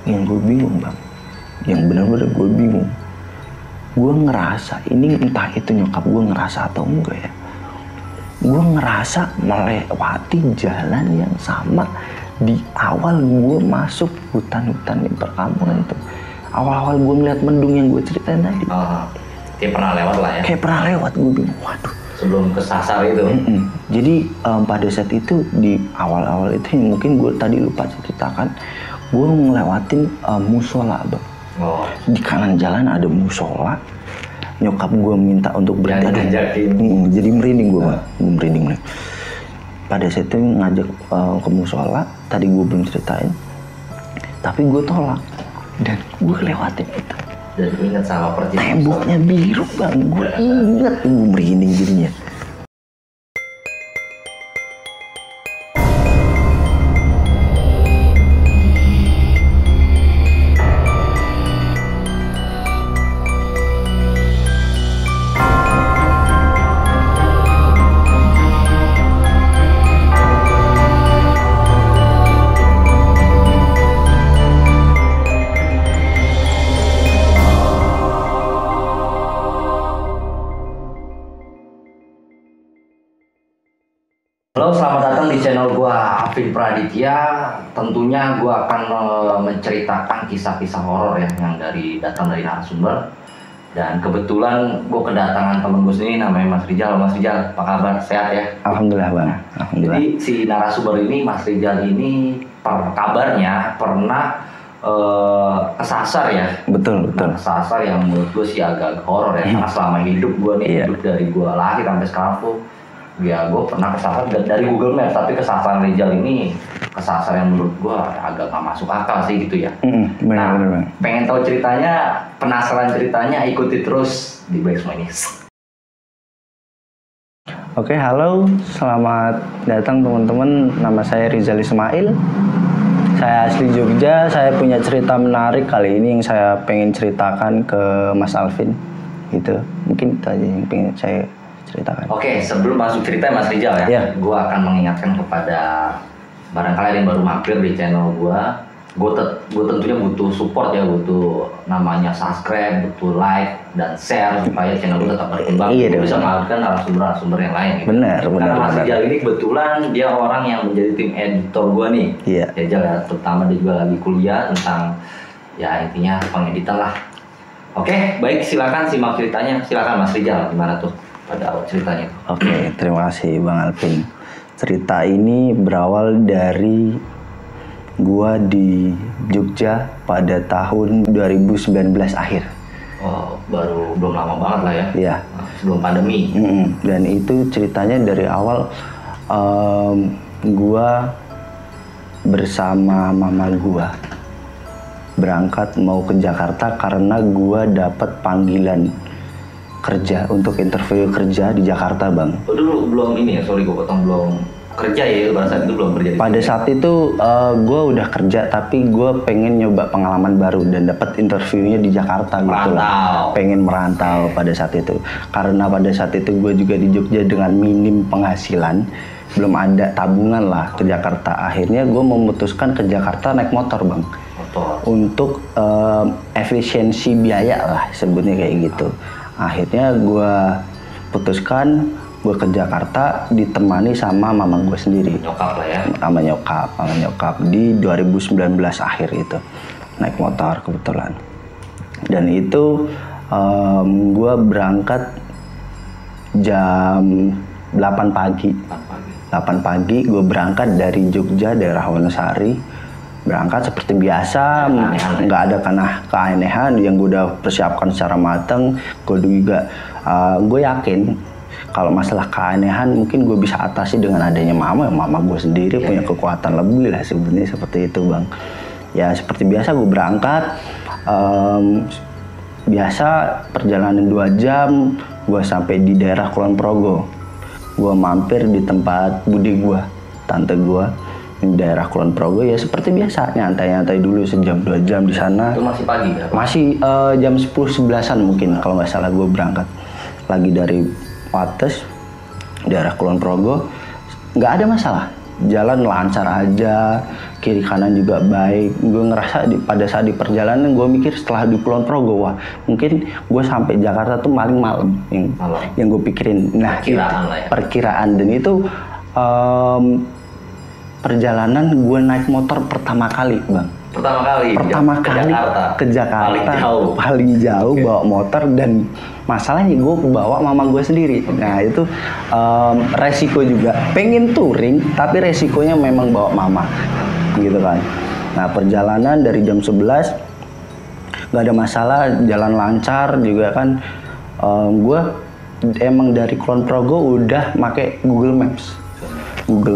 Yang gue bingung bang, yang benar-benar gue bingung. Gue ngerasa, ini entah itu nyokap gue ngerasa atau enggak ya, gue ngerasa melewati jalan yang sama di awal gue masuk hutan-hutan di perkampungan itu. Awal-awal gue ngeliat mendung yang gue ceritain tadi. Kayak pernah lewat lah ya? Kayak pernah lewat, gue bingung, waduh. Sebelum kesasar itu? Jadi pada saat itu, di awal-awal itu yang mungkin gue tadi lupa ceritakan, gue ngelewatin musola bang. Di kanan jalan ada musola. Nyokap gue minta untuk berhenti. Jadi merinding gue bang, gue merinding. Pada saat itu ngajak ke musola, tadi gue belum ceritain, tapi gue tolak dan gue lewatin itu. Dan ingat sama persis temboknya biru bang, gue inget, gue merinding jadinya. Halo, selamat datang di channel gua Afin Praditya. Tentunya gua akan menceritakan kisah-kisah horor ya yang datang dari narasumber. Dan kebetulan gua kedatangan temen gue sendiri namanya Mas Rizal. Mas Rizal, apa kabar? Sehat ya? Alhamdulillah bang. Alhamdulillah. Jadi si narasumber ini, Mas Rizal ini kabarnya pernah kesasar ya. Betul. Kesasar yang menurut gue sih agak horor ya. Karena selama hidup gue nih, hidup dari gue lahir sampai sekarang tuh, ya gue pernah kesasar dari Google Maps, tapi kesasar Rizal ini kesasar yang menurut gue agak gak masuk akal sih gitu ya. Benar. Pengen tahu ceritanya, penasaran ceritanya, ikuti terus di Baik Semua ini. Oke, halo, selamat datang teman-teman. Nama saya Rizal Ismail. Saya asli Jogja. Saya punya cerita menarik kali ini yang saya pengen ceritakan ke Mas Alvin. Gitu. Mungkin itu aja yang pengen saya ceritakan. Oke, sebelum masuk cerita Mas Rizal ya, gue akan mengingatkan kepada barangkali yang baru mampir di channel gue tentunya butuh support ya, butuh namanya subscribe, butuh like dan share supaya channel gue tetap berkembang. Bisa menghadirkan narasumber yang lain. Gitu. Benar. Karena Mas Rizal ini kebetulan dia orang yang menjadi tim editor gue nih. Iya. Ya, terutama dia juga lagi kuliah tentang ya intinya pengeditan lah. Oke, baik, silakan simak ceritanya. Silakan Mas Rizal, gimana tuh pada awal ceritanya? Oke, terima kasih Bang Alvin. Cerita ini berawal dari gua di Jogja pada tahun 2019 akhir. Oh, belum lama banget lah ya? Iya. Sebelum pandemi. Dan itu ceritanya dari awal gua bersama mama gua berangkat mau ke Jakarta karena gua dapat panggilan kerja untuk interview kerja di Jakarta bang. Oh, dulu belum ini ya, sorry gue potong, belum kerja ya pada saat itu, belum kerja. Pada saat itu gue udah kerja tapi gue pengen nyoba pengalaman baru dan dapat interviewnya di Jakarta gitu lah. Pengen merantau pada saat itu karena pada saat itu gue juga di Jogja dengan minim penghasilan, belum ada tabungan lah ke Jakarta. Akhirnya gue memutuskan ke Jakarta naik motor bang. Untuk efisiensi biaya lah sebutnya kayak gitu. Akhirnya gue putuskan gue ke Jakarta ditemani sama mama gue sendiri. Nyokap lah ya? Sama nyokap di 2019 akhir itu. Naik motor kebetulan. Dan itu gue berangkat jam 8 pagi. 8 pagi gue berangkat dari Jogja, daerah Wonosari. Berangkat seperti biasa, nggak ada keanehan yang gue udah persiapkan secara matang. Gue juga, gue yakin kalau masalah keanehan mungkin gue bisa atasi dengan adanya mama gue sendiri punya kekuatan lebih lah sebenarnya seperti itu bang. Ya seperti biasa gue berangkat, biasa perjalanan 2 jam, gue sampai di daerah Kulon Progo. Gue mampir di tempat bude gue, tante gue. Di daerah Kulon Progo ya seperti biasa nyantai-nyantai dulu sejam 2 jam di sana. Itu masih pagi ya? Masih jam 10-11an mungkin kalau nggak salah gue berangkat lagi dari Wates daerah Kulon Progo. Nggak ada masalah, jalan lancar aja, kiri kanan juga baik. Gue ngerasa pada saat di perjalanan gue mikir setelah di Kulon Progo, wah mungkin gue sampai Jakarta tuh paling malam yang gue pikirin. Nah perkiraan dan itu perjalanan gue naik motor pertama kali bang. Pertama kali ke Jakarta paling jauh bawa motor, dan masalahnya gue bawa mama gue sendiri. Nah itu resiko juga, pengen touring tapi resikonya memang bawa mama gitu kan. Nah perjalanan dari jam 11 nggak ada masalah, jalan lancar juga kan. Gue emang dari Kulon Progo udah pakai Google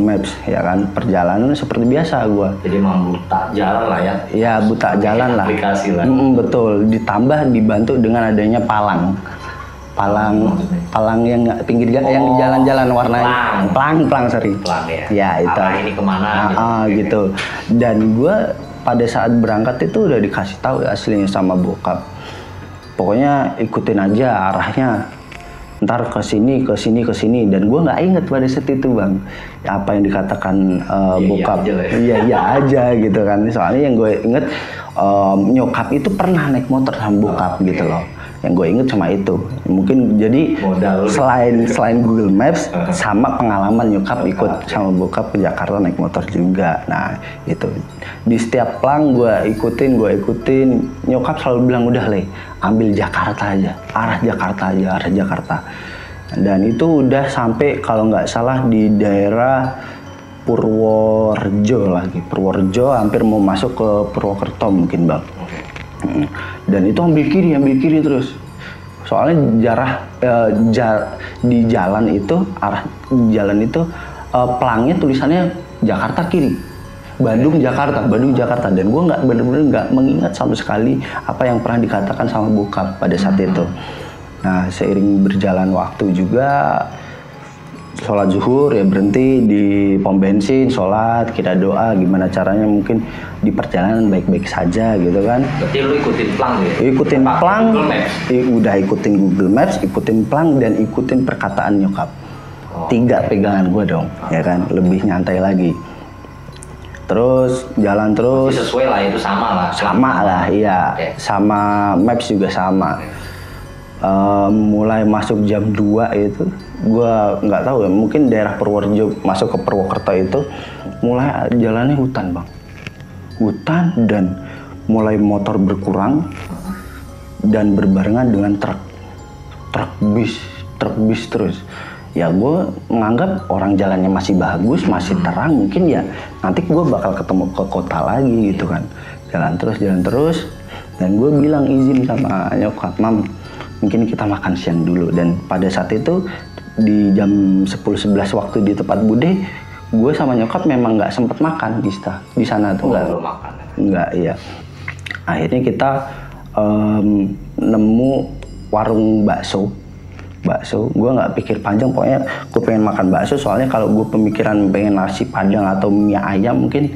Maps ya kan, perjalanan seperti biasa gue. Jadi emang buta jalan lah ya? Ya buta jalan lah. Aplikasi lah. Betul, ditambah dibantu dengan adanya palang yang pinggir yang jalan-jalan warnanya pelang seri. Ya itu. Arah ini kemana? Gitu. Dan gue pada saat berangkat itu udah dikasih tahu aslinya sama bokap. Pokoknya ikutin aja arahnya. Ntar ke sini, dan gue nggak inget pada saat itu bang apa yang dikatakan bokap. Iya aja gitu kan, soalnya yang gue inget nyokap itu pernah naik motor sama bokap gitu loh. Yang gue inget cuma itu, mungkin jadi selain Google Maps sama pengalaman nyokap ikut sama bokap ke Jakarta naik motor juga. Nah itu di setiap plang gue ikutin, nyokap selalu bilang udah ambil Jakarta aja, arah Jakarta. Dan itu udah sampai kalau nggak salah di daerah Purworejo hampir mau masuk ke Purwokerto mungkin bang. Dan itu ambil kiri terus. Soalnya di jalan itu pelangnya tulisannya Jakarta kiri. Bandung Jakarta, dan gue bener-bener nggak mengingat sama sekali apa yang pernah dikatakan sama bokap pada saat itu. Nah seiring berjalan waktu juga sholat zuhur ya berhenti di pom bensin, sholat, kita doa gimana caranya mungkin di perjalanan baik-baik saja gitu kan. Berarti lu ikutin plang ya? Ikutin plang, udah ikutin Google Maps, ikutin plang, dan ikutin perkataan nyokap. 3 pegangan gue dong, ya kan, lebih nyantai lagi. Terus jalan terus. Masih sesuai lah, itu sama lah, iya. Sama Maps juga sama. Mulai masuk jam 2 itu, gue nggak tahu ya, mungkin daerah Purworejo masuk ke Purwokerto itu mulai jalannya hutan bang, dan mulai motor berkurang dan berbarengan dengan truk bis terus. Ya gue menganggap orang jalannya masih bagus, masih terang, mungkin ya nanti gue bakal ketemu ke kota lagi gitu kan. Jalan terus, dan gue bilang izin sama nyokap, mam mungkin kita makan siang dulu. Dan pada saat itu di jam 10-11 waktu di tempat Bude, gue sama nyokap memang nggak sempet makan di sana tuh. Nggak, iya. Akhirnya kita nemu warung bakso. Gue nggak pikir panjang, pokoknya gue pengen makan bakso. Soalnya kalau gue pemikiran pengen nasi padang atau mie ayam mungkin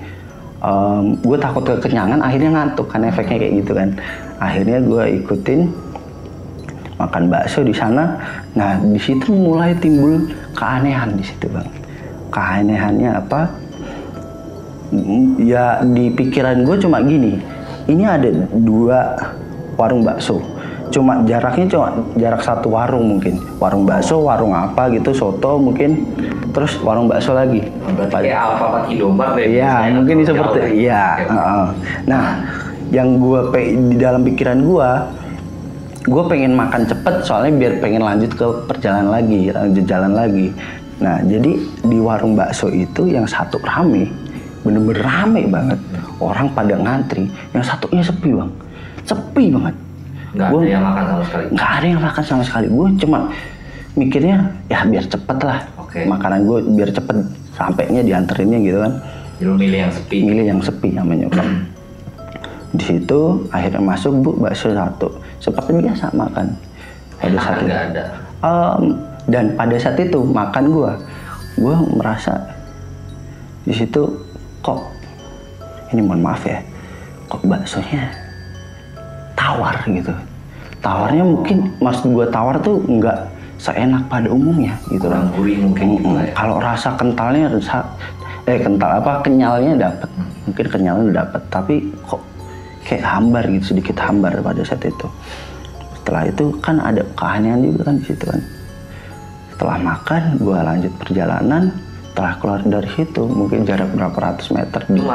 gue takut kekenyangan, akhirnya ngantuk kan, efeknya kayak gitu kan. Akhirnya gue ikutin makan bakso di sana. Nah di situ mulai timbul keanehan di situ bang. Keanehannya apa? Ya di pikiran gue cuma gini, ini ada 2 warung bakso, cuma jaraknya jarak 1 warung, mungkin warung bakso, warung apa gitu, soto mungkin, terus warung bakso lagi. Berarti kayak Alfamart Indomaret deh. Iya mungkin seperti iya. Nah yang gue di dalam pikiran gue pengen makan cepet, soalnya biar pengen lanjut ke jalan lagi. Nah jadi di warung bakso itu yang satu rame, bener-bener rame banget, orang pada ngantri. Yang satunya sepi bang, sepi banget. Nggak ada yang makan sama sekali? Nggak ada yang makan sama sekali. Gue cuma mikirnya ya biar cepet lah, makanan gue biar cepet sampainya, dianterinnya gitu kan. Jadi milih yang sepi sama nyokap. Di situ akhirnya masuk, bu, bakso 1. Seperti biasa makan. Pada saat itu. Dan pada saat itu makan gue merasa di situ kok, ini mohon maaf ya, kok baksonya tawar gitu. Tawarnya mungkin, maksud gue tawar tuh nggak seenak pada umumnya gitu. Kurang gurih mungkin. Kalau rasa kentalnya kental apa, kenyalnya dapat. Mungkin kenyalnya dapat, tapi kok kayak hambar gitu, sedikit hambar pada saat itu. Setelah itu kan ada keanehan juga kan di situ kan. Setelah makan, gue lanjut perjalanan. Setelah keluar dari situ, mungkin jarak berapa ratus meter. Itu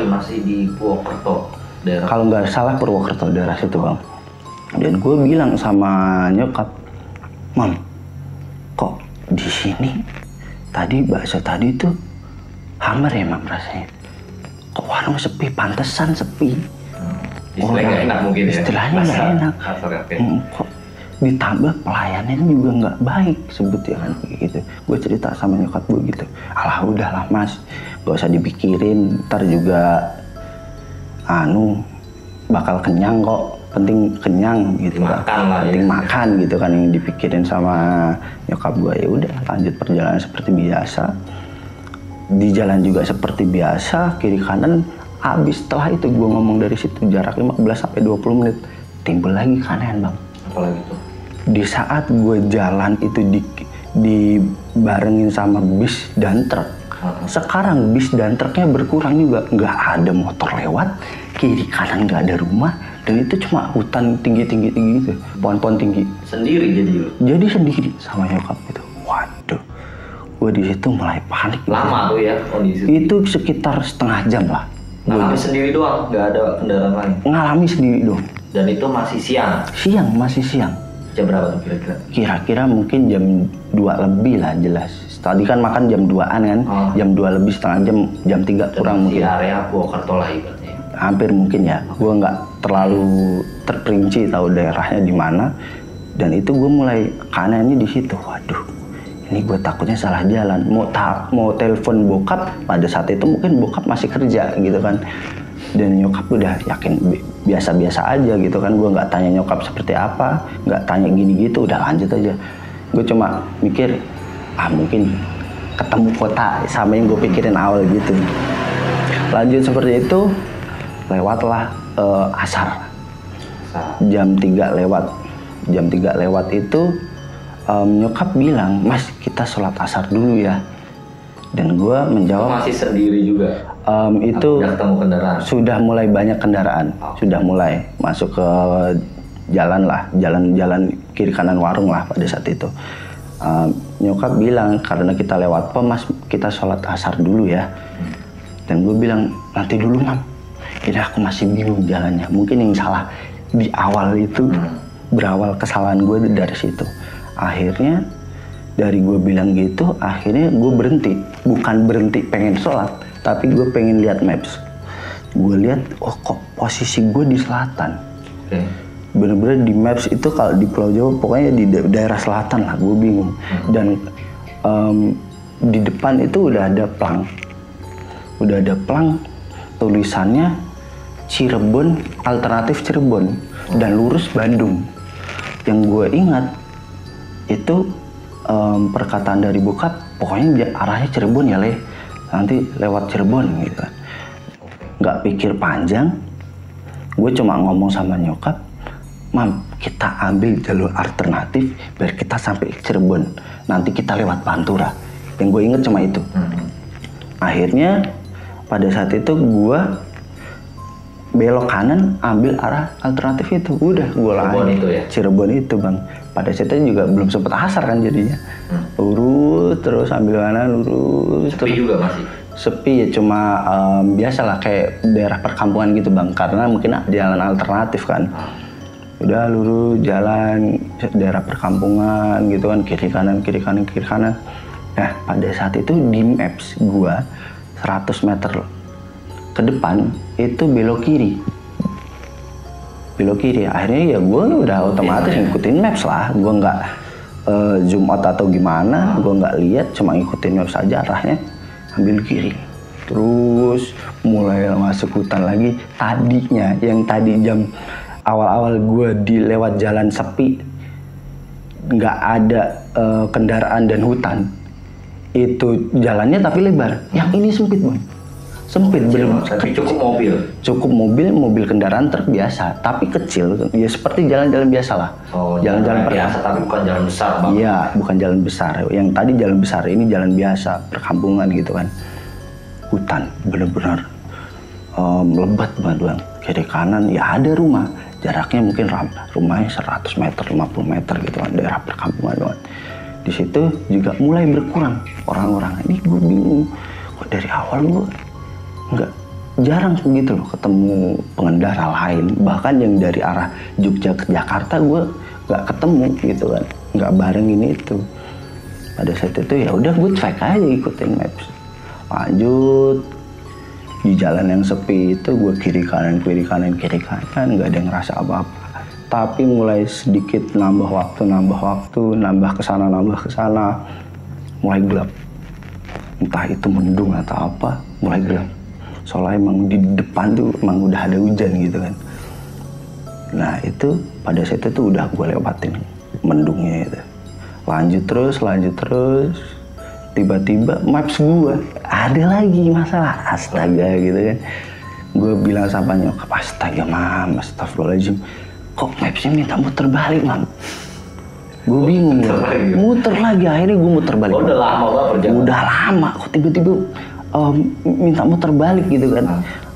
masih di Purwokerto daerah. Kalau nggak salah Purwokerto daerah situ bang. Dan gue bilang sama nyokap, Mam, kok di sini tadi bakso tadi tuh hambar ya Mam rasanya. Kok warung sepi, pantesan sepi. Istilahnya nggak enak mungkin ya. Istilahnya nggak enak. Kok ditambah pelayanannya juga nggak baik sebetulnya kan gitu. Gue cerita sama nyokap gue gitu. Alah udahlah Mas, gak usah dipikirin. Ntar juga bakal kenyang kok. Penting kenyang gitu kan. Penting makan gitu kan yang dipikirin sama nyokap gue. Ya udah lanjut perjalanan seperti biasa. Di jalan juga seperti biasa, kiri kanan. Habis setelah itu gue ngomong dari situ jarak 15 sampai 20 menit timbul lagi keanehan bang. Apalagi tuh? Di saat gue jalan itu dibarengin sama bis dan truk. Sekarang bis dan truknya berkurang juga, nggak ada motor lewat, kiri kanan nggak ada rumah, dan itu cuma hutan tinggi gitu, pohon-pohon tinggi. Sendiri jadi lo? Jadi sendiri sama nyokap itu. Waduh, gue di situ mulai panik. Lama tuh ya kondisi? Itu sekitar setengah jam lah. Ngalami sendiri doang, nggak ada kendaraan lain? Ngalami sendiri doang. Dan itu masih siang? Masih siang. Jam berapa tuh kira-kira? Kira-kira mungkin jam 2 lebih lah jelas. Tadi kan makan jam 2-an kan, jam 2 lebih, setengah jam 3 kurang mungkin. Di area Purwokerto lah ibaratnya? Hampir mungkin ya, gue nggak terlalu terperinci tahu daerahnya di mana. Dan itu gue mulai keanehannya di situ. Waduh, ini gue takutnya salah jalan. Mau telepon bokap, pada saat itu mungkin bokap masih kerja gitu kan. Dan nyokap udah yakin biasa-biasa aja gitu kan. Gue nggak tanya nyokap seperti apa, nggak tanya gini gitu, udah lanjut aja. Gue cuma mikir, mungkin ketemu kota sama yang gue pikirin awal gitu. Lanjut seperti itu, lewatlah asar. Jam 3 lewat. Jam 3 lewat itu nyokap bilang, Mas kita sholat asar dulu ya. Dan gue menjawab, masih sendiri juga? Itu udah ketemu kendaraan? Sudah mulai banyak kendaraan, sudah mulai masuk ke jalan lah, jalan kiri kanan warung lah pada saat itu. Nyokap bilang, karena kita lewat pom Mas, kita sholat asar dulu ya. Dan gue bilang, nanti dulu Mam, ini aku masih bingung jalannya. Mungkin yang salah di awal itu, berawal kesalahan gue dari situ. Akhirnya dari gue bilang gitu, akhirnya gue berhenti. Bukan berhenti pengen sholat, tapi gue pengen lihat maps. Gue lihat, kok posisi gue di selatan. Bener-bener di maps itu kalau di Pulau Jawa pokoknya di daerah selatan lah, gue bingung. Dan di depan itu udah ada plang, tulisannya Cirebon, alternatif Cirebon, dan lurus Bandung. Yang gue ingat itu perkataan dari bokap, pokoknya arahnya Cirebon ya nanti lewat Cirebon gitu kan. Nggak pikir panjang, gue cuma ngomong sama nyokap, Mam kita ambil jalur alternatif biar kita sampai Cirebon, nanti kita lewat Pantura. Yang gue inget cuma itu. Akhirnya pada saat itu gue belok kanan ambil arah alternatif itu, udah gue lanjut Cirebon itu bang. Pada saat itu juga belum sempet asar kan jadinya. Lurus terus ambil kanan, lurus sepi terus. Juga masih sepi ya, cuma biasalah kayak daerah perkampungan gitu bang, karena mungkin jalan alternatif kan. Udah lurus jalan daerah perkampungan gitu kan, kiri kanan. Nah pada saat itu di maps gua 100 meter ke depan itu belok kiri. Akhirnya ya gue udah otomatis ngikutin maps lah. Gue nggak zoom out atau gimana, gue nggak lihat, cuma ngikutin maps saja arahnya, ambil kiri. Terus mulai masuk hutan lagi. Tadinya yang tadi jam awal-awal gue lewat jalan sepi, nggak ada kendaraan dan hutan, itu jalannya tapi lebar. Yang ini sempit bang. Sempit, tapi cukup mobil kendaraan truk biasa, tapi kecil ya, seperti jalan-jalan biasa lah. Jalan-jalan biasa tapi bukan jalan besar bang. Iya, bukan jalan besar. Yang tadi jalan besar, ini jalan biasa perkampungan gitu kan. hutan, bener-bener lebat banget bang. Kiri kanan ya ada rumah, jaraknya mungkin rumahnya 100 meter, 50 meter gitu kan, daerah perkampungan banget. Di situ juga mulai berkurang orang-orang. Ini gue bingung, kok dari awal gue nggak, jarang begitu loh ketemu pengendara lain, bahkan yang dari arah Jogja ke Jakarta gue nggak ketemu gitu kan, nggak barengin itu. Pada saat itu ya udah gue cuek aja ikutin maps, lanjut di jalan yang sepi itu gue kiri kanan nggak ada yang ngerasa apa-apa. Tapi mulai sedikit nambah waktu, nambah kesana, mulai gelap. Entah itu mendung atau apa, mulai gelap. Soalnya emang di depan tuh emang udah ada hujan gitu kan. Nah itu pada saat itu udah gue lewatin mendungnya itu. Lanjut terus. Tiba-tiba maps gue ada lagi masalah, astaga gitu kan. Gue bilang sama nyokap, astaga mam, astagfirullahaladzim, kok mapsnya minta muter balik mam. Gue bingung ya, muter lagi, akhirnya gue muter balik. Oh, udah lama banget perjalanan. Udah lama, kok tiba-tiba minta muter balik gitu kan.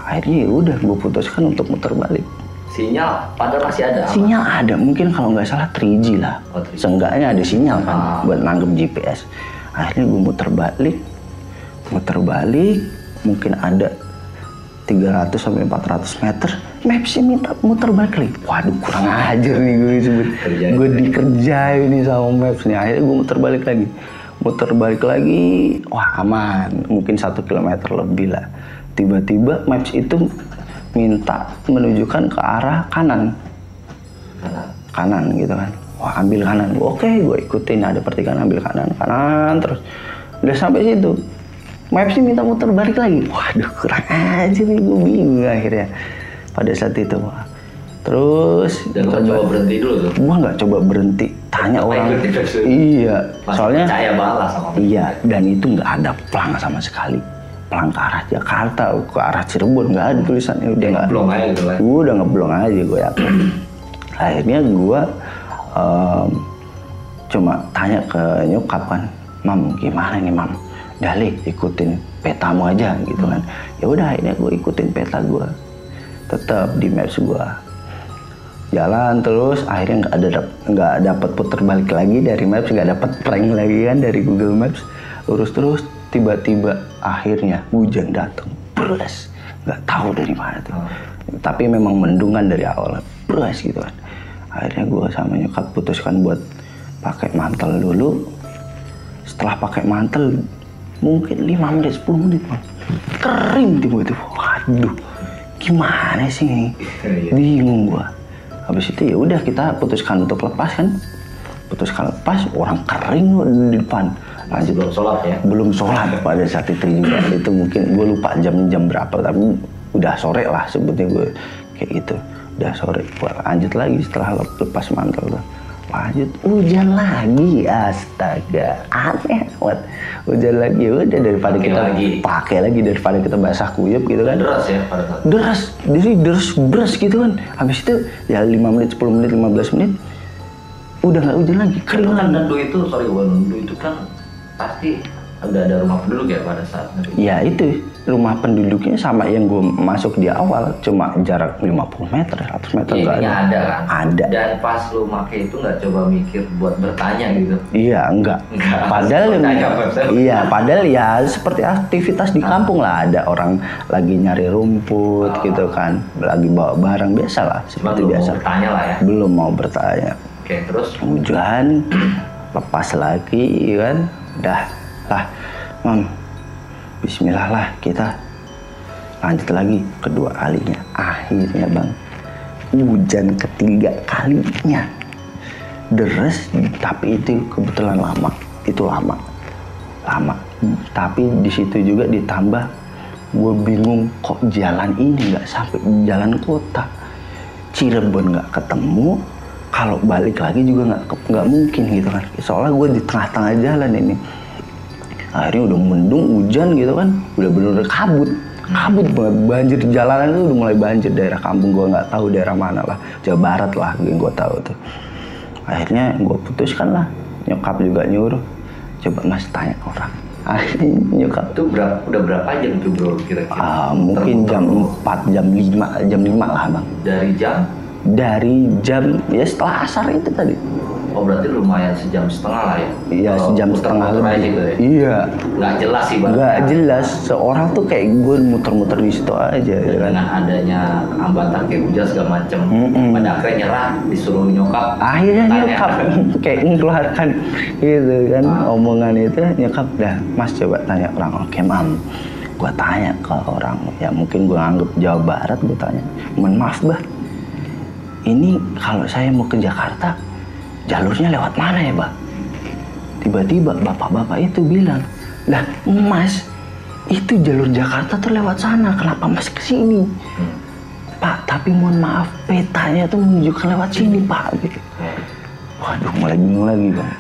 Akhirnya ya udah gue putuskan untuk muter balik. Sinyal padahal masih ada. Sinyal ada, mungkin kalau nggak salah 3G lah. Seenggaknya ada sinyal kan buat nanggep GPS. Akhirnya gue muter balik, mungkin ada 300 sampai 400 meter, mapsnya minta muter balik lagi. Waduh kurang ajar nih gue disebut. Gue dikerjain nih sama maps nih. Akhirnya gue muter balik lagi, wah aman, mungkin 1 kilometer lebih lah. Tiba-tiba maps itu minta menunjukkan ke arah kanan gitu kan. Wah ambil kanan, oke gue ikutin, ada pertigaan ambil kanan terus udah sampai situ mapsnya minta muter balik lagi. Waduh kurang aja nih, gue bingung akhirnya pada saat itu. Terus dan lo coba berhenti dulu tuh? Gue nggak coba berhenti, tanya orang. Iya soalnya percaya banget sama iya, dan itu nggak ada plang sama sekali, plang ke arah Jakarta, ke arah Cirebon nggak ada tulisannya. Udah nggak ngeblong aja gitu lah. Gue udah ngeblong aja gue yakin. Akhirnya gue cuma tanya ke nyokap kan, mam gimana nih mam, Dali ikutin petamu aja gitu kan. Ya udah akhirnya gue ikutin peta gue, tetap di maps gue jalan terus. Akhirnya nggak dapat puter balik lagi dari maps, nggak dapat prank lagi kan dari Google Maps, lurus terus. Tiba-tiba akhirnya hujan datang, beres, nggak tahu dari mana tuh. Tapi memang mendungan dari awal, beres gitu kan. Akhirnya gue sama nyokap putuskan buat pakai mantel dulu. Setelah pakai mantel mungkin 5 menit 10 menit bang, kering tiba-tiba. Waduh gimana sih, bingung gue. Habis itu ya udah kita putuskan untuk lepas kan, orang kering di depan. Lanjut belum sholat ya? Belum sholat pada saat itu juga. Itu mungkin gue lupa jam berapa, tapi udah sore lah sebutnya gue kayak gitu. Udah sore, lanjut lagi setelah lepas mantel tuh. Lanjut hujan lagi, astaga, aneh banget. Hujan lagi, udah daripada pakai lagi daripada kita basah kuyup gitu kan. Deras ya pada saat. Deras gitu kan. Habis itu ya 5 menit, 10 menit, 15 menit udah nggak hujan lagi, kering lagi. Nendu itu, Nendu itu kan pasti udah ada rumah penduduk ya pada saat itu? Ya itu, rumah penduduknya sama yang gue masuk di awal, cuma jarak 50 meter, 100 meter nggak ada kan? Ada. Dan pas lu make itu nggak coba mikir buat bertanya gitu? Iya, enggak. Padahal ya seperti aktivitas di kampung lah, ada orang lagi nyari rumput gitu kan, lagi bawa barang biasa lah, seperti biasa. Belum mau bertanya lah ya? Belum mau bertanya. Oke, terus? Hujan, lepas lagi kan, dah lah, mam, bismillah lah kita lanjut lagi kedua kalinya. Akhirnya bang, hujan ketiga kalinya deres, tapi itu kebetulan lama. Tapi di situ juga ditambah gue bingung, kok jalan ini nggak sampai jalan kota, Cirebon nggak ketemu, kalau balik lagi juga nggak mungkin gitu kan, soalnya gue di tengah-tengah jalan ini. Akhirnya udah mendung, hujan gitu kan, udah bener-bener kabut banget, banjir jalanan itu udah mulai banjir. Daerah kampung gue nggak tahu daerah mana lah, Jawa Barat lah yang gue tahu tuh. Akhirnya gue putuskan lah, nyokap juga nyuruh, coba mas tanya orang, Akhirnya nyokap Itu udah berapa jam tuh bro kira-kira? mungkin jam 4, jam 5 lah bang. Dari jam ya setelah asar itu tadi. Oh berarti lumayan sejam setengah lah ya? Iya sejam setengah lebih. Gitu ya? Iya. Nggak jelas sih bang. Nggak jelas. Seorang tuh kayak gue muter-muter di situ aja. Ya kan? Dengan adanya hambatan kayak hujan segala macem. Pada akhirnya nyerah, disuruh nyokap. Akhirnya nyokap kayak mengeluarkan gitu kan omongan itu nyokap dah mas coba tanya orang. Oke mam, gue tanya ke orang ya mungkin gue anggap Jawa Barat, gue tanya, mohon maaf bah, ini kalau saya mau ke Jakarta jalurnya lewat mana ya bah? Tiba-tiba bapak-bapak itu bilang, lah mas itu jalur Jakarta tuh lewat sana, kenapa mas kesini? Pak tapi mohon maaf petanya tuh menunjukkan lewat sini pak gitu. Waduh mulai bingung lagi bang.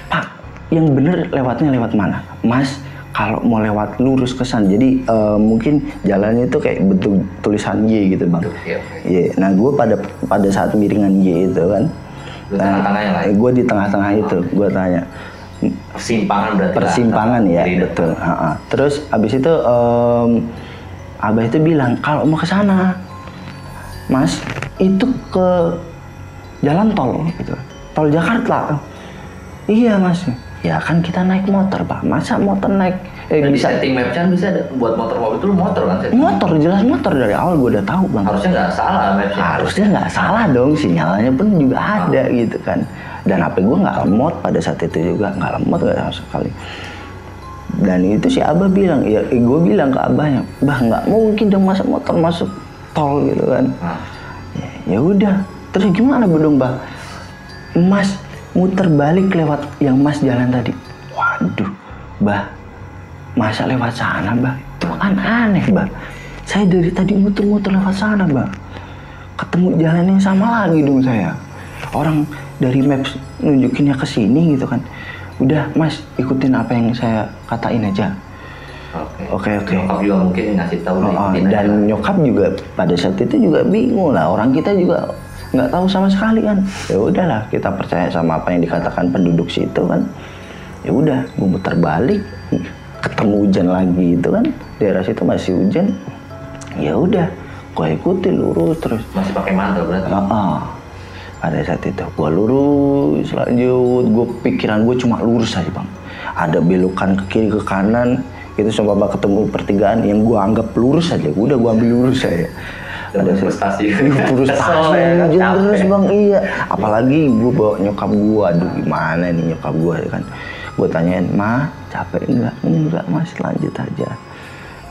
Pak yang bener lewatnya lewat mana? Mas kalau mau lewat lurus ke sana, jadi mungkin jalannya itu kayak bentuk tulisan Y gitu bang. Y. Nah gue pada saat miringan Y itu kan, gue di tengah-tengah itu, gue tanya. Persimpangan berarti. Persimpangan ya, betul. Terus abis itu abah itu bilang kalau mau ke sana, mas itu ke jalan tol gitu, tol Jakarta. Iya mas. Ya kan kita naik motor pak, masa motor naik bisa setting map kan bisa buat motor itu motor kan? Motor jelas motor dari awal gue udah tahu bang. Harusnya nggak salah mapnya. Harusnya nggak salah dong, sinyalnya pun juga ada gitu kan. Dan HP gue nggak lemot pada saat itu juga, nggak lemot nggak sama sekali. Dan itu si abah bilang, ya gue bilang ke abahnya, bah nggak mungkin dong masa motor masuk tol gitu kan. Ya udah, terus gimana dong bah? Mas muter balik lewat yang mas jalan tadi. Waduh, bah, masa lewat sana bah? Itu kan aneh bah. Saya dari tadi muter-muter lewat sana bah. Ketemu jalan yang sama lagi dong saya. Orang dari maps nunjukinnya ke sini gitu kan. Udah mas, ikutin apa yang saya katain aja. Oke. Nyokap juga mungkin ngasih tahu. Dan nyokap juga pada saat itu juga bingung lah. Orang kita juga nggak tahu sama sekali kan. Ya udahlah kita percaya sama apa yang dikatakan penduduk situ kan. Ya udah gue muter balik, ketemu hujan lagi itu kan, daerah situ masih hujan. Ya udah gue ikuti lurus terus. Masih pakai mantel berarti? Pada saat itu gue lurus lanjut, gue pikiran gue cuma lurus aja bang. Ada belokan ke kiri ke kanan itu sampai ketemu pertigaan yang gue anggap lurus aja. Udah gue ambil lurus aja. Ada frustasi terus bang. Iya apalagi gue bawa nyokap gue, aduh gimana nih nyokap gue kan. Gue tanyain, ma capek enggak mas, lanjut aja.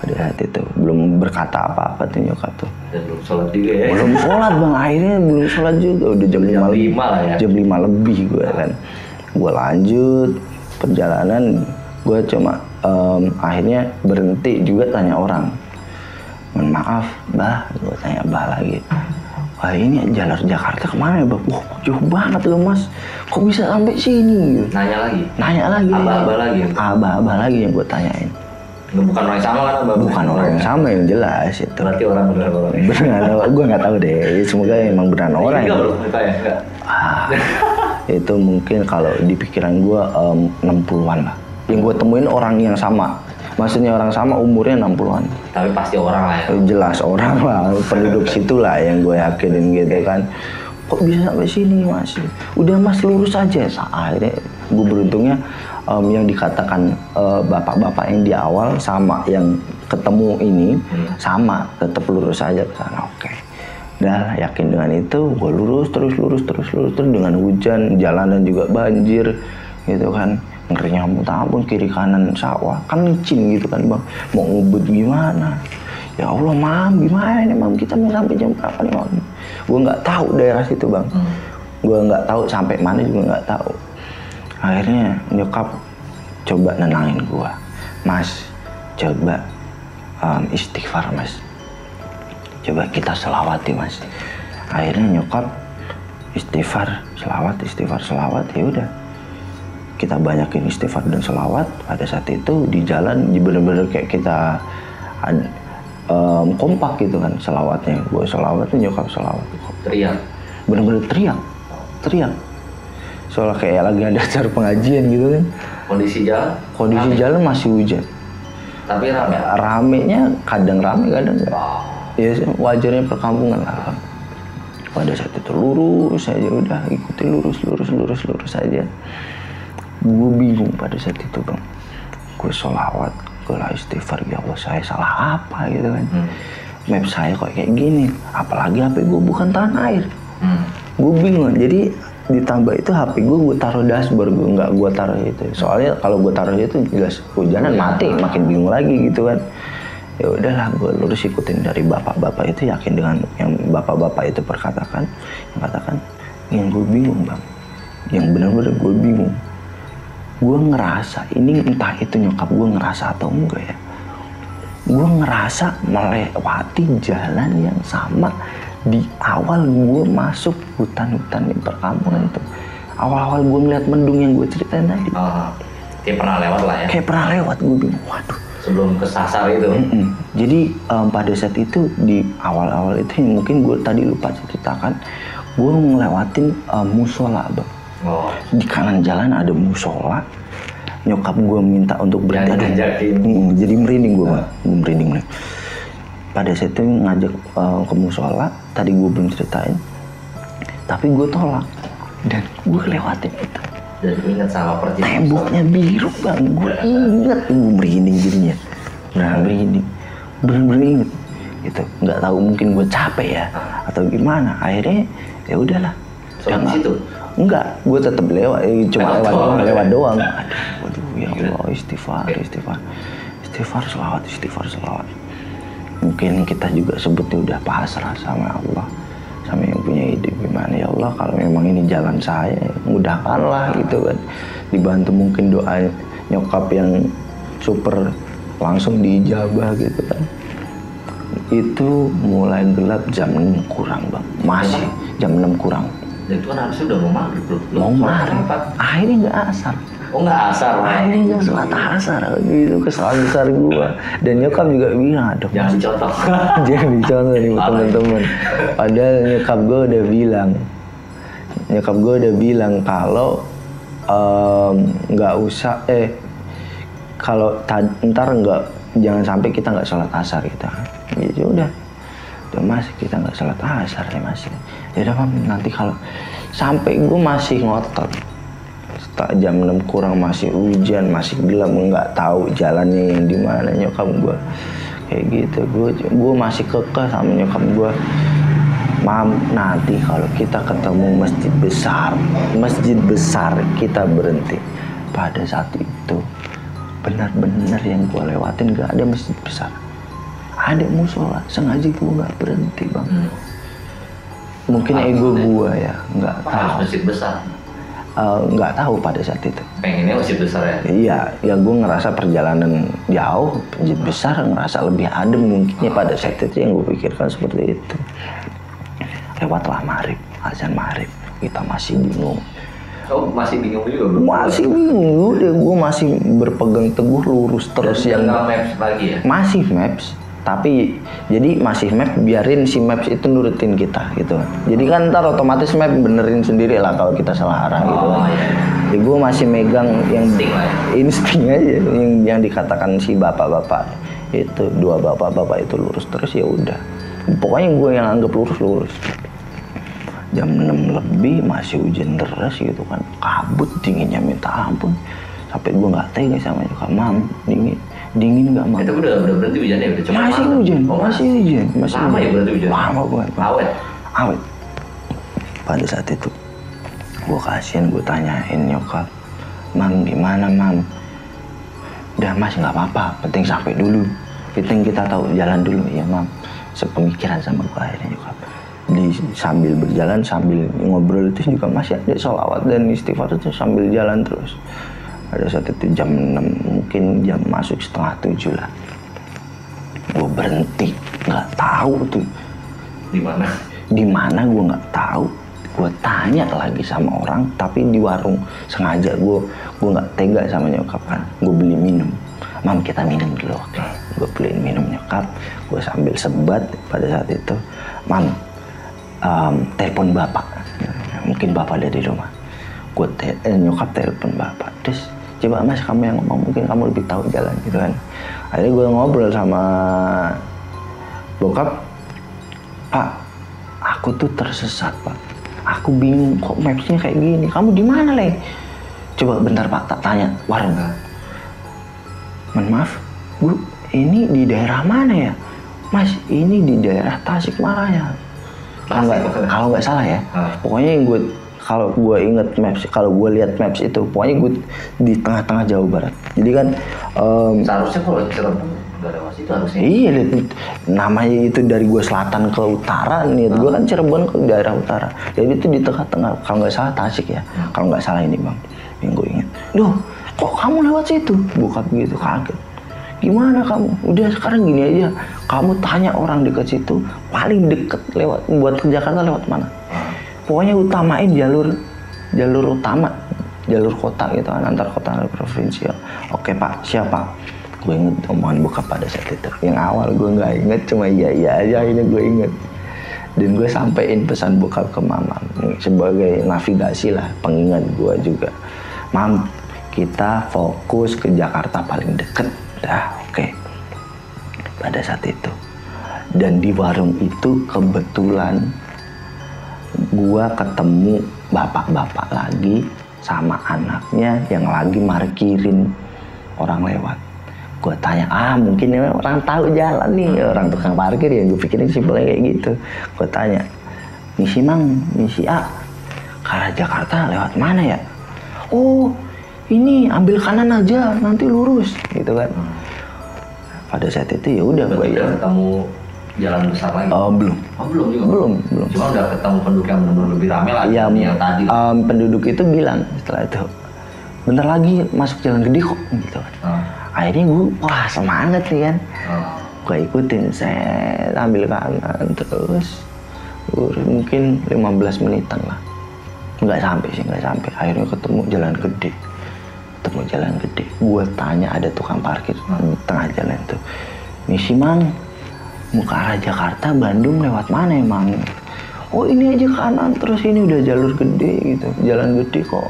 Pada saat itu belum berkata apa-apa tuh nyokap tuh. Dan belum sholat juga ya? Belum sholat bang, akhirnya belum sholat juga, udah jam 5 lah ya? Jam 5 lebih gue kan. Gue lanjut perjalanan, gue cuma akhirnya berhenti juga tanya orang. Mohon maaf, bah, gue tanya bah lagi. Wah ini jalur Jakarta kemana ya, bah? Wah jauh banget loh mas, kok bisa sampai sini? Gitu. Nanya lagi. Abah lagi yang gue tanyain. Bukan orang yang sama kan abah? Bukan orang yang sama yang jelas itu. Berarti orang beneran orang. Gue nggak tahu deh. Semoga emang beneran orang. Enggak. Itu mungkin kalau di pikiran gue 60-an lah. Yang gue temuin orang yang sama. Maksudnya orang sama umurnya 60-an. Tapi pasti orang lah ya? Jelas orang lah, penduduk situ lah yang gue yakinin gitu kan. Kok bisa sampai sini mas? Udah mas lurus aja. Akhirnya gue beruntungnya yang dikatakan bapak-bapak yang di awal sama yang ketemu ini sama, tetap lurus aja ke sana. Oke. Udah yakin dengan itu, gue lurus terus dengan hujan, jalanan juga banjir gitu kan. Ngerinya ampun kiri kanan sawah kan licin gitu kan bang, mau ngebut gimana, ya Allah mam gimana nih mam, kita mau sampai jam berapa nih mam? Gue nggak tahu daerah situ bang, gue nggak tahu sampai mana juga nggak tahu. Akhirnya nyokap coba nenangin gue, mas coba istighfar mas, coba kita selawati mas. Akhirnya nyokap istighfar selawat, ya udah kita banyakin istighfar dan selawat. Pada saat itu di jalan bener-bener kayak kita kompak gitu kan selawatnya. Gue selawat tuh nyokap selawat. Teriak? Bener-bener teriak. Soalnya kayak lagi ada acara pengajian gitu kan. Kondisi jalan masih hujan. Tapi rame? Ramenya kadang rame, kadang enggak. Ya wajarnya perkampungan lah. Pada saat itu lurus aja udah, ikuti lurus aja. Gue bingung pada saat itu bang. Gue sholawat, gue istighfar, ya Allah saya salah apa gitu kan. Map saya kok kayak gini, apalagi HP gue bukan tahan air. Gue bingung, jadi ditambah itu HP gue taruh dashboard, gue nggak gue taruh itu. Soalnya kalau gue taruh itu jelas hujanan mati, makin bingung lagi gitu kan. Ya udahlah, gue lurus ikutin dari bapak-bapak itu, yakin dengan yang bapak-bapak itu katakan, yang gue bingung bang, yang benar-benar gue bingung. Gue ngerasa ini entah itu nyokap gue ngerasa atau enggak ya. Gue ngerasa melewati jalan yang sama di awal gue masuk hutan-hutan di perkampungan itu. Awal-awal gue ngeliat mendung yang gue ceritain tadi. Kayak pernah lewat lah ya? Kayak pernah lewat, gue bingung, waduh. Sebelum kesasar itu? Jadi pada saat itu, di awal-awal itu yang mungkin gue tadi lupa ceritakan, gue ngelewatin musola bang. Di kanan jalan ada musola. Nyokap gue minta untuk berhenti. Jadi merinding gue bang, gue merinding. Pada saat itu ngajak ke musola, tadi gue belum ceritain, tapi gue tolak dan gue lewatin itu. Dan ingat sama persis temboknya biru bang, gue inget, gue merinding jadinya, merinding, bener-bener inget. Gitu, nggak tahu mungkin gue capek ya atau gimana. Akhirnya ya udahlah. Soal situ? Enggak, gue tetap cuma lewat doang. Waduh, ya Allah, istighfar, selawat. Mungkin kita juga sebetulnya udah pasrah sama Allah, sama yang punya ide. Gimana ya Allah, kalau memang ini jalan saya, mudahkanlah gitu kan. Dibantu mungkin doa nyokap yang super langsung diijabah gitu kan. Itu mulai gelap jam 6 kurang bang, masih jam 6 kurang. Dan itu kan harusnya udah mau maghrib loh. Mau maghrib, akhirnya nggak asar. Nggak asar? Akhirnya nggak sholat asar gitu, kesalahan besar gua. Dan nyokap juga bilang, aduh jangan dicontoh. Jangan dicontoh nih teman-teman. Padahal nyokap gua udah bilang kalau nggak usah kalau ntar jangan sampai kita nggak sholat asar kita. Ya udah mas kita nggak sholat asar ya mas. Ya udah mam, nanti kalau sampai gue masih ngotot. Jam 6 kurang masih hujan, masih gelap, nggak tahu jalannya yang di mana. Nyokap gue kayak gitu, gue masih kekeh sama nyokap gue. Mam, nanti kalau kita ketemu masjid besar kita berhenti. Pada saat itu benar-benar yang gue lewatin gak ada masjid besar, ada musola. Sengaja gue nggak berhenti bang. Mungkin ego gue ya, nggak tahu. Masjid besar? Nggak tahu pada saat itu. Pengennya masjid besar ya? Iya, ya gue ngerasa perjalanan jauh, masjid besar ngerasa lebih adem mungkinnya pada saat itu yang gue pikirkan seperti itu. Lewatlah maghrib, azan maghrib, kita masih bingung. Oh masih bingung juga bro? Masih bingung, udah gue masih berpegang teguh lurus terus. Dan yang maps lagi ya? Masih maps. Tapi jadi masih map, biarin si maps itu nurutin kita gitu. Jadi kan ntar otomatis map benerin sendiri lah kalau kita salah arah gitu. Iya. Jadi gue masih megang yang insting aja, yang dikatakan si bapak-bapak itu, dua bapak-bapak itu lurus terus ya udah. Pokoknya gue yang anggap lurus. Jam 6 lebih masih hujan deras gitu kan, kabut dinginnya minta ampun. Sampai gue nggak tega sama nyokap, mam dingin nggak mam? Itu udah berhenti hujannya? Udah cuma masih hujan. Lama ya berarti hujan? Lama banget. Awet. Pada saat itu gue kasihan, gue tanyain nyokap, mam gimana mam? Udah mas nggak apa-apa, penting sampai dulu, penting kita tahu jalan dulu ya mam. Sepemikiran sama gue akhirnya nyokap. Sambil berjalan sambil ngobrol itu juga masih ada sholawat dan istighfar itu sambil jalan terus. Pada saat itu jam 6, mungkin jam masuk 6:30 lah. Gue berhenti, nggak tahu tuh di mana gue nggak tahu. Gue tanya lagi sama orang, tapi di warung. Sengaja gue nggak tega sama nyokap kan. Gue beli minum, mam kita minum dulu, oke. Gue beliin minum nyokap. Gue sambil sebat pada saat itu, mam telepon bapak, mungkin bapak ada di rumah. Nyokap telepon bapak, terus coba Mas kamu yang ngomong, mungkin kamu lebih tahu jalan gitu kan. Akhirnya gue ngobrol sama bokap, Pak, aku tuh tersesat Pak, aku bingung kok mapsnya kayak gini, kamu di mana Le? Coba bentar Pak, tak tanya warung. Mohon maaf Bu, ini di daerah mana ya? Mas, ini di daerah Tasikmalaya. Kalau nggak salah ya. Pokoknya yang kalau gue inget maps, kalau gue lihat maps itu, pokoknya gue di tengah-tengah Jawa Barat. Jadi kan seharusnya kalau Cirebon nggak ada mas itu harusnya. Iya, namanya itu dari gue selatan ke utara, nih gue kan Cirebon ke daerah utara. Jadi itu di tengah-tengah, kalau nggak salah Tasik ya. Kalau nggak salah ini Bang, yang gue ingat. Duh, kok kamu lewat situ? Bokap gitu kaget. Gimana kamu? Udah sekarang gini aja, kamu tanya orang dekat situ, paling deket lewat buat ke Jakarta lewat mana? Pokoknya utamain jalur utama, jalur kota gitu kan, antar kota dan provinsi. Oke Pak, siapa? Gue inget omongan bokap pada saat itu. Yang awal gue nggak inget, cuma iya aja, ini gue inget. Dan gue sampein pesan bokap ke mama sebagai navigasi lah, pengingat gue juga. Mam, kita fokus ke Jakarta paling deket. Dah, oke. Pada saat itu. Dan di warung itu kebetulan gua ketemu bapak-bapak lagi sama anaknya yang lagi markirin orang lewat. Gua tanya, mungkin orang tahu jalan nih, orang tukang parkir ya, gue pikirin simpelnya kayak gitu. Gua tanya, misi Mang, misi A, ke arah Jakarta lewat mana ya? Oh, ini ambil kanan aja, nanti lurus, gitu kan. Pada saat itu ya udah gue ya. Ketemu jalan besar lagi? Belum. Belum juga? Belum. Cuma udah ketemu penduduk yang benar-benar lebih ramai lagi yang tadi? Penduduk itu bilang setelah itu, bentar lagi masuk jalan gede kok, gitu kan. Akhirnya gue, wah semangat nih kan. Gue ikutin, saya ambil kanan, terus mungkin 15 menitan lah. Nggak sampai. Akhirnya ketemu jalan gede. Gue tanya, ada tukang parkir di tengah jalan tuh. Misi Mang, mau ke arah Jakarta, Bandung lewat mana emang? Oh ini aja kanan, terus ini udah jalur gede gitu. Jalan gede kok.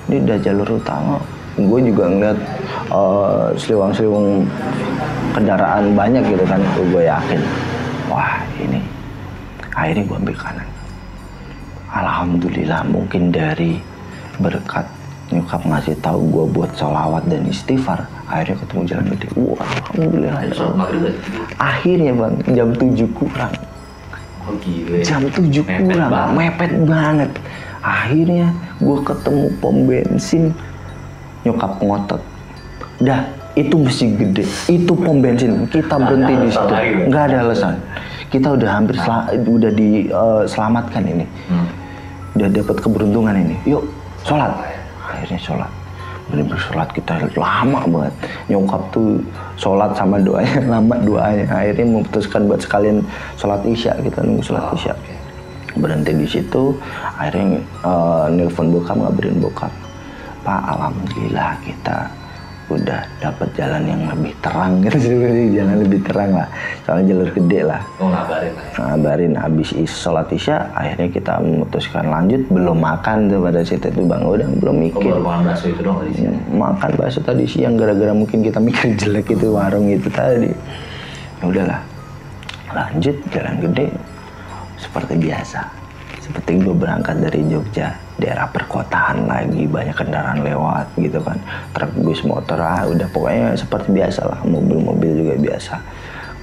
Ini udah jalur utama. Gue juga ngeliat seliwang-seliwang kendaraan banyak gitu kan. Gue yakin, wah ini. Akhirnya gue ambil kanan. Alhamdulillah, mungkin dari berkat nyokap ngasih tahu gue buat sholawat dan istighfar, akhirnya ketemu jalan gede. Wah, alhamdulillah. Akhirnya Bang, jam 7 kurang. Oh gila. Jam 7 kurang, mepet banget. Akhirnya gue ketemu pom bensin, nyokap ngotot. Dah, itu mesti gede. Itu pom bensin, kita berhenti di situ. Nggak ada alasan. Kita udah hampir udah diselamatkan ini. Udah dapat keberuntungan ini. Yuk, sholat. Akhirnya sholat. Bener-bener sholat kita lama banget. Nyokap tuh sholat sama doanya lama doanya. Akhirnya memutuskan buat sekalian sholat isya, kita nunggu sholat isya. Berhenti di situ. Akhirnya nelpon bokap, ngabarin bokap, Pak, alhamdulillah kita udah dapat jalan yang lebih terang gitu, jalan lebih terang lah, soalnya jalur gede lah. Ngabarin habis sholat isya, akhirnya kita memutuskan lanjut. Belum makan tuh pada situ tuh Bang Odang, belum mikir. Makan bakso itu dong tadi siang. Makan bakso tadi siang gara-gara mungkin kita mikir jelek itu warung itu tadi. Ya udahlah, lanjut jalan gede seperti biasa. Seperti gue berangkat dari Jogja, daerah perkotaan lagi, banyak kendaraan lewat gitu kan, truk, bus, motor, udah pokoknya seperti biasa lah, mobil-mobil juga biasa.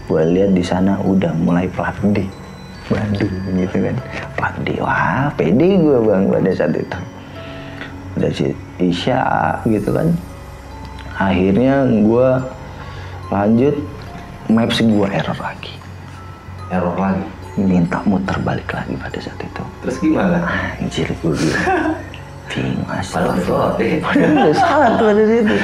Gue lihat di sana udah mulai plat D, Bandung gitu kan, plat D, wah pede gue Bang pada saat itu. Udah isya gitu kan, akhirnya gue lanjut, maps gue error lagi. Minta muter balik lagi pada saat itu. Terus gimana? Anjir gue bilang, bingung astagfirullah. Salah tuh ada situ.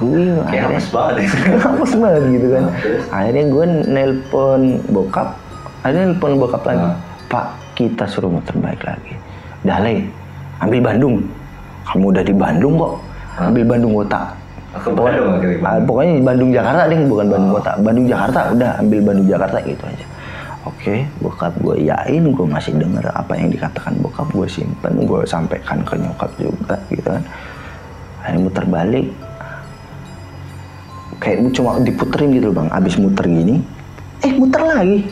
Gue bingung. Kayak hapus banget. Hapus banget gitu kan. Akhirnya gue nelpon bokap. Lagi. Pak, kita suruh muter balik lagi. Dale, ambil Bandung. Kamu udah di Bandung kok. Ambil Bandung kota. Pokoknya Bandung Jakarta deh, bukan Bandung kota. Bandung Jakarta, udah ambil Bandung Jakarta gitu aja. Oke, bokap gue yain, gue masih denger apa yang dikatakan bokap, gue simpen, gue sampaikan ke nyokap juga gitu kan. Akhirnya muter balik, kayak cuma diputerin gitu bang. Abis muter gini, muter lagi.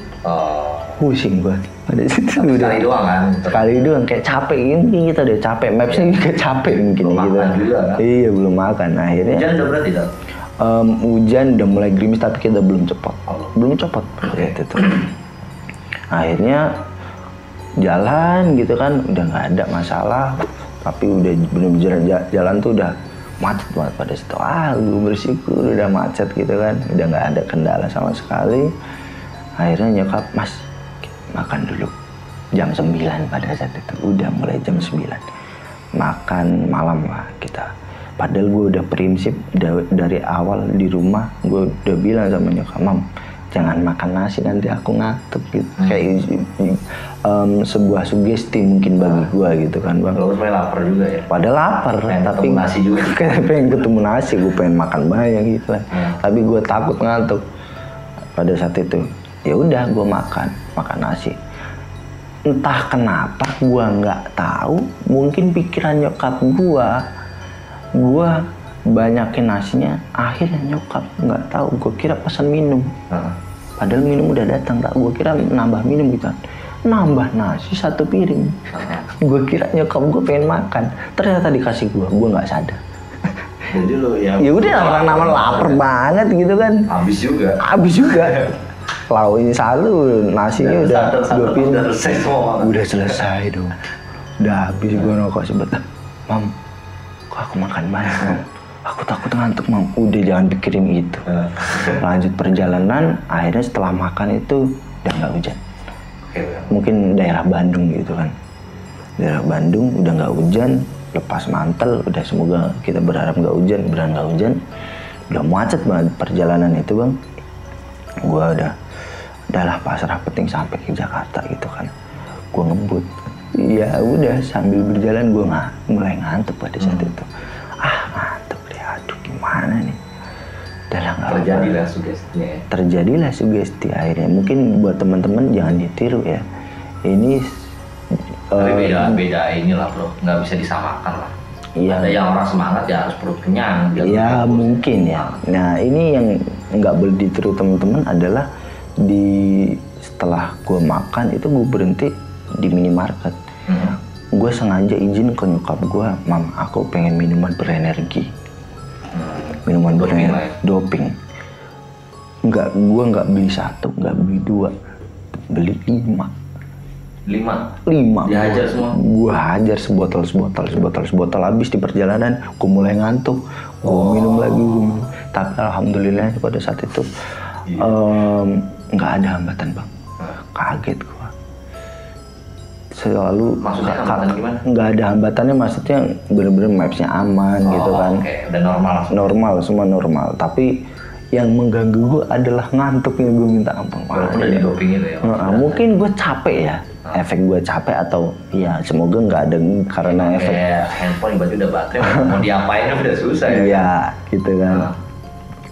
Pusing gua. Pada situ udah sekali doang kan? Sekali doang, kayak capek mungkin kita udah capek. Mapsnya juga capek mungkin belum gitu. Makan juga kan? Iya belum makan. Akhirnya. Hujan udah berarti dah? Hujan udah mulai gerimis tapi kita belum copot. Belum copot. Okay. Itu. Akhirnya jalan gitu kan, udah nggak ada masalah. Tapi udah bener-bener jalan tuh udah macet banget pada situ. Gue bersyukur udah macet gitu kan, udah nggak ada kendala sama sekali. Akhirnya nyokap, mas makan dulu jam 9 pada saat itu, udah mulai jam 9 makan malam lah kita. Padahal gue udah prinsip dari awal di rumah, gue udah bilang sama nyokap, mam jangan makan nasi nanti aku ngantuk gitu. Kayak sebuah sugesti mungkin bagi gue gitu kan bang. Lo sebenarnya lapar juga ya? Padahal lapar, tapi nasi juga. pengen ketemu nasi, gue pengen makan banyak gitu lah. Tapi gue takut ngantuk pada saat itu. Ya udah gue makan nasi. Entah kenapa gue nggak tahu, mungkin pikiran nyokap gue banyakin nasinya. Akhirnya nyokap nggak tahu, gue kira pesan minum. Padahal minum udah datang, tak gue kira nambah minum gitu. Nambah nasi 1 piring. Gue kira nyokap gue pengen makan, ternyata dikasih gue nggak sadar. Jadi lo ya udah orang nama lapar banget gitu kan. Habis juga. Lauknya 1, nasinya udah 2 piring. Udah selesai dong. Udah habis gue rokok sebentar. Mam, kok aku makan banyak mam? Aku takut ngantuk mam. Udah jangan pikirin itu. Lanjut perjalanan, akhirnya setelah makan itu udah nggak hujan. Mungkin daerah Bandung gitu kan. Daerah Bandung udah nggak hujan, lepas mantel, udah semoga kita berharap nggak hujan, beneran nggak hujan. Udah macet banget perjalanan itu bang. Gue udahlah pasrah penting sampai ke Jakarta gitu kan. Gue ngebut. Ya udah sambil berjalan gue mulai ngantuk pada saat itu. Ngantuk deh, aduh gimana nih. Terjadilah sugesti akhirnya. Mungkin buat teman-teman jangan ditiru ya. Ini beda inilah bro, nggak bisa disamakan lah. Iya. Ada yang orang semangat ya harus perut kenyang. Iya mungkin ya. Nah ini yang nggak boleh ditiru teman-teman adalah setelah gue makan itu gue berhenti di minimarket. Gue sengaja izin ke nyokap gue, mam aku pengen minuman berenergi. Minuman berenergi, doping. Gue nggak beli 1, nggak beli 2, beli 5. Dihajar semua? Gue hajar sebotol habis di perjalanan. Gue mulai ngantuk, gue minum lagi. Tapi alhamdulillah pada saat itu nggak ada hambatan bang. Kaget gue. Selalu maksudnya hambatan gimana? Nggak ada hambatannya, maksudnya bener-bener mapsnya aman gitu kan. Udah normal. Semua normal. Tapi yang mengganggu gue adalah ngantuknya, gue minta ampun. Udah di doping itu ya? Mungkin gue capek ya. Efek gue capek atau ya semoga nggak ada karena efek. Handphone berarti udah baterai, mau diapain udah susah ya? Iya gitu kan.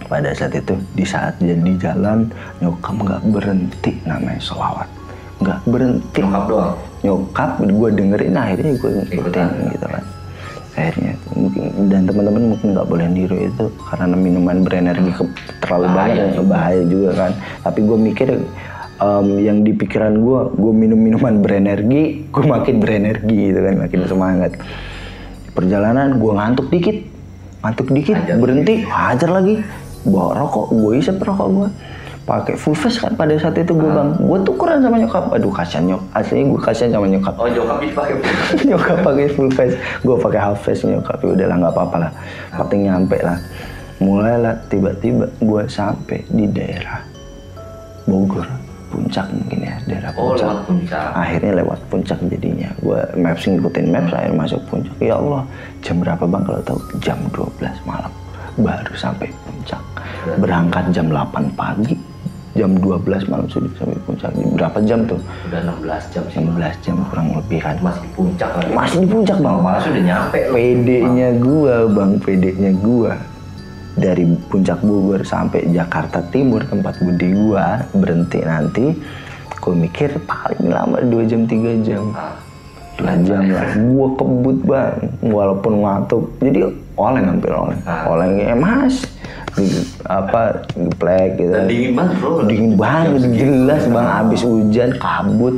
Pada saat itu, di saat jadi jalan, nyokap nggak berhenti namanya sholawat. Nggak berhenti. Nyokap doang? Nyokap, gue dengerin, akhirnya gue ngikutin gitu kan. Akhirnya, mungkin, dan teman-teman mungkin nggak boleh niru itu, karena minuman berenergi terlalu banyak, bahaya juga kan. Tapi gue mikir, yang di pikiran gue minum minuman berenergi, gue makin berenergi gitu kan, makin semangat. Perjalanan, gue ngantuk dikit, berhenti, hajar lagi. Bawa rokok, gue isep rokok gue. Pakai full face kan pada saat itu gue bang. Gue tukeran sama nyokap. Aduh kasihan nyokap. Aslinya gue kasihan sama nyokap. Oh nyokap pakai full face. Nyokap pakai full face. Gue pakai half face nyokap. Ya udahlah nggak apa-apa lah. Penting nyampe lah. Mulailah tiba-tiba gue sampai di daerah Bogor. Puncak mungkin ya, daerah Puncak. Lewat Puncak. Akhirnya lewat Puncak jadinya. Gue ngikutin maps, akhirnya masuk Puncak. Ya Allah, jam berapa bang kalau tahu? Jam 12 malam. Baru sampai Puncak. Berangkat jam 8 pagi, jam 12 malam sudah sampai Puncak. Berapa jam tuh? Udah 16 jam sih. 16 jam kurang lebih kan. Masih di Puncak lagi. Masih di Puncak bang. Malah sudah nyampe. PD-nya gua bang, PD-nya gua. Dari Puncak Bogor sampai Jakarta Timur tempat budi gua berhenti nanti. Gua mikir paling lama 2 jam 3 jam. 2 jam lah. Gue kebut bang, walaupun ngantuk. Jadi oleng hampir oleng. Olengnya mas, geplek gitu. Dan dingin banget bro. Dingin banget, jelas bang. Abis hujan, kabut.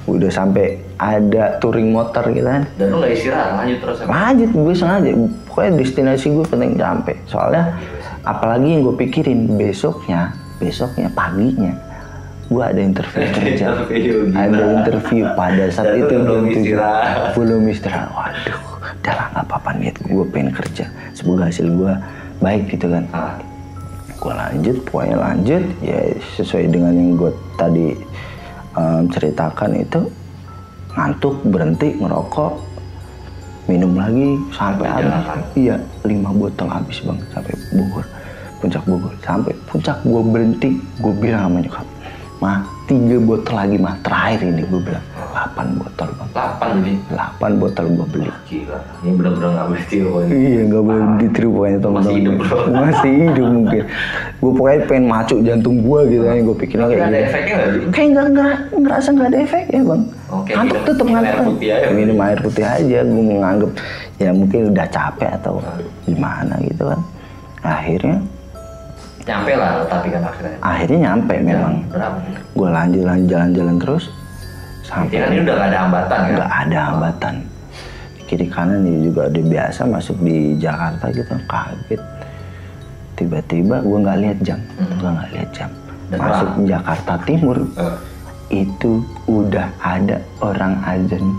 Udah sampai ada touring motor gitu kan. Dan lu nggak istirahat, lanjut terus? Lanjut, gue sengaja. Pokoknya destinasi gue penting sampai. Soalnya apalagi yang gue pikirin besoknya paginya gue ada interview kerja. Ada interview pada saat itu belum istirahat. Waduh, udah lah nggak apa-apa nih. Gue pengen kerja. Semoga hasil gue baik gitu kan. Gue pokoknya lanjut. Ya sesuai dengan yang gue tadi ceritakan itu, ngantuk, berhenti ngerokok, minum lagi sampai habis. Iya, 5 botol habis bang sampai Bogor, puncak Bogor. Sampai puncak gue berhenti, gue bilang sama nyokap, mah 3 botol lagi mah, terakhir ini gue bilang. 8 botol bang. 8 beli? 8 botol gue beli. Gila, ini bener-bener gak boleh ditiru pokoknya. Iya gak boleh ditiru pokoknya teman-teman. Masih hidup bro. Masih hidup mungkin. Gue pokoknya pengen macuk jantung gue gitu kan, gue pikirnya kayak gitu. Ada gitu. efeknya gak sih? Kayak ngerasa gak ada efek ya bang. Ngantuk tetep ngantuk. Minum air putih aja, gue menganggap ya mungkin udah capek atau gimana gitu kan. Akhirnya nyampe lah, tapi kan akhirnya nyampe memang. Berapa? Gue lanjut jalan-jalan terus sampai kan ini udah gak ada hambatan kan? Gak ada hambatan. Kiri kanan ya juga udah biasa masuk di Jakarta gitu, kaget. Tiba-tiba gue nggak lihat jam, masuk Jakarta Timur itu udah ada orang azan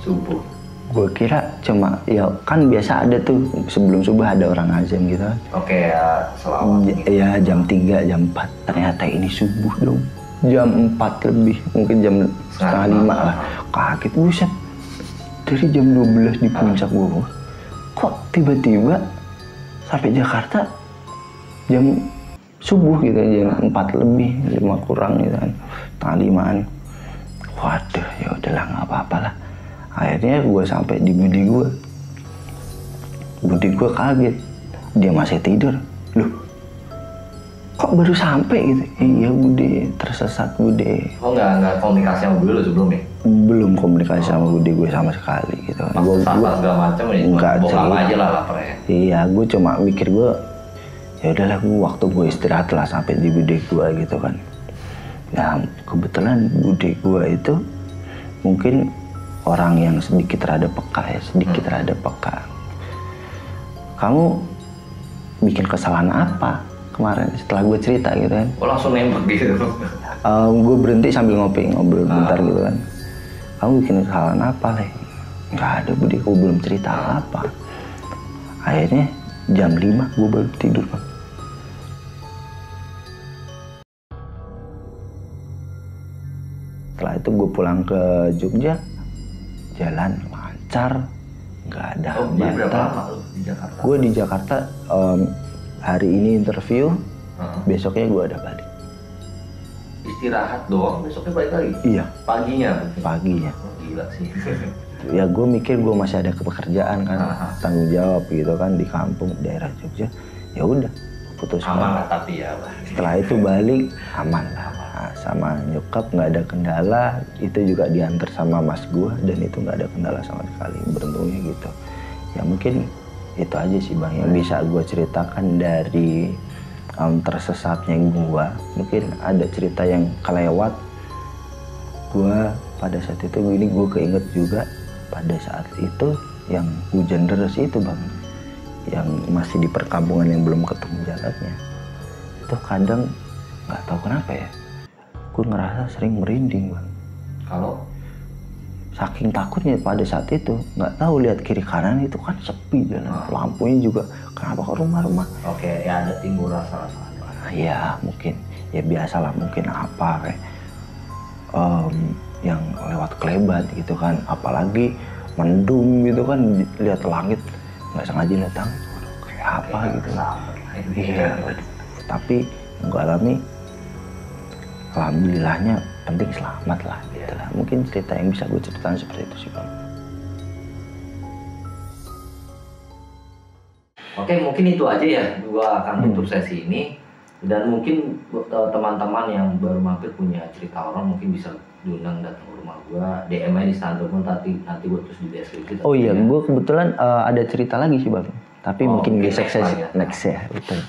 subuh. Gue kira cuma ya kan biasa ada tuh sebelum subuh ada orang azan gitu. Oke ya, selawat. Ya jam 3, jam 4. Ternyata ini subuh dong. Jam 4 lebih, mungkin jam setengah 5 lah. Kaget, buset. Dari jam 12 di puncak Bogor. Kok tiba-tiba sampai Jakarta jam subuh gitu, jam 4 lebih, 5 kurang gitu kan. Setengah 5-an. Waduh, ya udahlah nggak apa-apa lah. Akhirnya gue sampai di budi gue. Budi gue kaget. Dia masih tidur. Loh, kok baru sampai gitu? Iya Bude, tersesat Bude. Oh nggak komunikasi sama Bude sebelumnya? Belum komunikasi sama Bude gue sama sekali gitu. Gue segala macam ya, bohong aja lah laparnya. Iya, gue cuma mikir gue, ya udahlah gue waktu gue istirahat lah sampai di Bude gue gitu kan. Nah kebetulan Bude gue itu mungkin orang yang sedikit rada peka ya, Kamu bikin kesalahan apa kemarin setelah gue cerita gitu kan? Oh langsung nembak gitu? Gue berhenti sambil ngobrol bentar gitu kan. Kamu bikin kesalahan apa leh? Nggak ada Budi, gue belum cerita apa. Akhirnya jam 5 gue baru tidur bang. Setelah itu gue pulang ke Jogja, jalan lancar, nggak ada hambatan. Berapa lama lu di Jakarta? Gue di Jakarta hari ini interview, besoknya gue ada balik. Istirahat doang, besoknya balik lagi? Iya. Paginya? Paginya. Oh, gila sih. Ya gue mikir gue masih ada pekerjaan kan, tanggung jawab gitu kan di kampung daerah Jogja. Ya udah, putuskan. Aman lah tapi ya. Setelah itu balik aman lah. Nah, sama nyokap nggak ada kendala, itu juga diantar sama mas gue dan itu nggak ada kendala sama sekali, beruntungnya gitu. Ya mungkin itu aja sih bang yang bisa gue ceritakan dari tersesatnya gue. Mungkin ada cerita yang kelewat gue pada saat itu, ini gue keinget juga pada saat itu yang hujan deras itu bang, yang masih di perkampungan yang belum ketemu jalannya. Itu kadang nggak tahu kenapa ya, gue ngerasa sering merinding bang. Kalau saking takutnya pada saat itu, nggak tahu lihat kiri kanan itu kan sepi jalan, lampunya juga kenapa ke rumah-rumah. Oke, ya ada timbul rasa-rasa. Ya mungkin, ya biasalah mungkin apa kayak yang lewat kelebat gitu kan, apalagi mendung gitu kan, lihat langit nggak sengaja lihat kayak apa gitu. Iya, tapi yang gue alami alhamdulillahnya penting selamat lah gitu lah. Mungkin cerita yang bisa gue ceritakan seperti itu sih bang. Oke, mungkin itu aja ya. Gua akan tutup sesi ini. Dan mungkin teman-teman yang baru mampir punya cerita horor mungkin bisa diundang datang ke rumah gua, DM aja di Standar pun nanti gua terus di deskripsi. Oh iya, gua kebetulan ada cerita lagi sih bang, tapi mungkin di next ya, betul.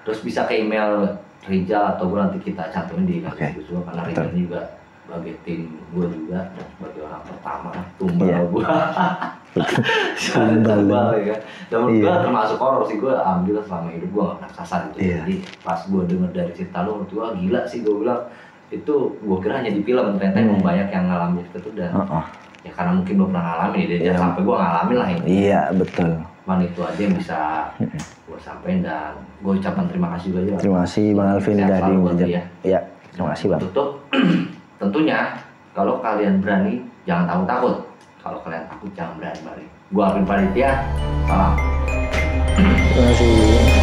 Terus bisa ke email Rizal atau gua nanti kita cantumin di deskripsi gua, karena Rizal juga sebagai tim gua juga dan sebagai orang pertama tumbal gua. Tumbal ya. Dan menurut gua termasuk horor sih, gua alhamdulillah selama hidup gua gak pernah kesasar gitu. Jadi pas gua denger dari cerita lu, menurut gua gila sih, gua bilang itu gua kira hanya di film, ternyata emang banyak yang ngalamin itu dan ya karena mungkin gua pernah ngalamin ya, jangan sampai gua ngalamin lah ini. Iya betul. Cuman itu aja yang bisa gua sampaikan dan gua ucapkan terima kasih juga. Terima kasih Bang Alvin dari Ngajak. Iya, terima kasih Bang. Tutup, tentunya kalau kalian berani jangan takut. Kalau kalian takut jangan berani balik. Gua Alvin Panitia, salam. Terima kasih.